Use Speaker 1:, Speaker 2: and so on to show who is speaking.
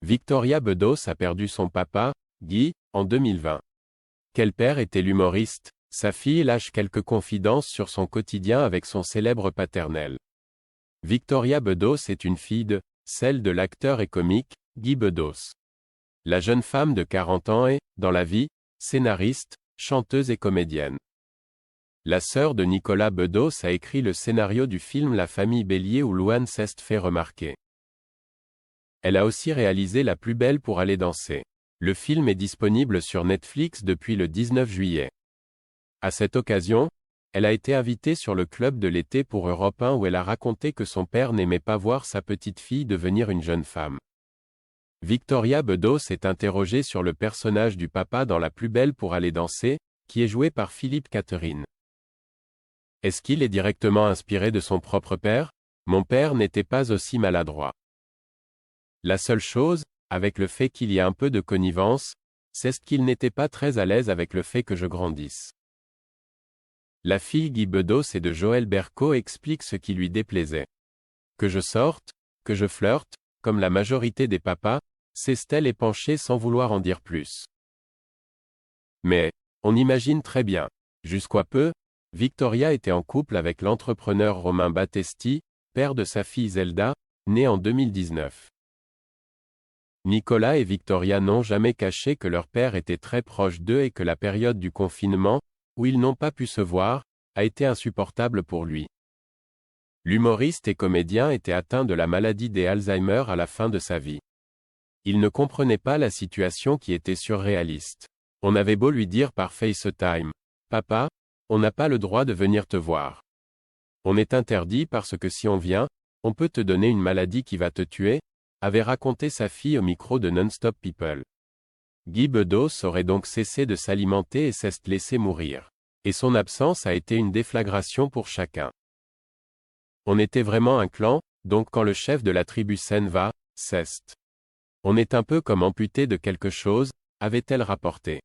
Speaker 1: Victoria Bedos a perdu son papa, Guy, en 2020. Quel père était l'humoriste? Sa fille lâche quelques confidences sur son quotidien avec son célèbre paternel. Victoria Bedos est une fille celle de l'acteur et comique, Guy Bedos. La jeune femme de 40 ans est, dans la vie, scénariste, chanteuse et comédienne. La sœur de Nicolas Bedos a écrit le scénario du film La famille Bélier où Louane s'est fait remarquer. Elle a aussi réalisé La plus belle pour aller danser. Le film est disponible sur Netflix depuis le 19 juillet. À cette occasion, elle a été invitée sur le Club de l'été pour Europe 1 où elle a raconté que son père n'aimait pas voir sa petite fille devenir une jeune femme. Victoria Bedos est interrogée sur le personnage du papa dans La plus belle pour aller danser, qui est joué par Philippe Catherine. Est-ce qu'il est directement inspiré de son propre père? Mon père n'était pas aussi maladroit. La seule chose, avec le fait qu'il y a un peu de connivence, c'est qu'il n'était pas très à l'aise avec le fait que je grandisse. La fille Guy Bedos et de Joël Bercaud explique ce qui lui déplaisait. Que je sorte, que je flirte, comme la majorité des papas, s'est-elle épanchée sans vouloir en dire plus. Mais, on imagine très bien. Jusqu'à peu, Victoria était en couple avec l'entrepreneur Romain Battesti, père de sa fille Zelda, née en 2019. Nicolas et Victoria n'ont jamais caché que leur père était très proche d'eux et que la période du confinement, où ils n'ont pas pu se voir, a été insupportable pour lui. L'humoriste et comédien était atteint de la maladie des Alzheimer à la fin de sa vie. Il ne comprenait pas la situation qui était surréaliste. On avait beau lui dire par FaceTime, « Papa, on n'a pas le droit de venir te voir. On est interdit parce que si on vient, on peut te donner une maladie qui va te tuer », avait raconté sa fille au micro de Non-Stop People. Guy Bedos aurait donc cessé de s'alimenter et s'est laissé mourir. Et son absence a été une déflagration pour chacun. On était vraiment un clan, donc quand le chef de la tribu s'en va, c'est. On est un peu comme amputé de quelque chose, avait-elle rapporté.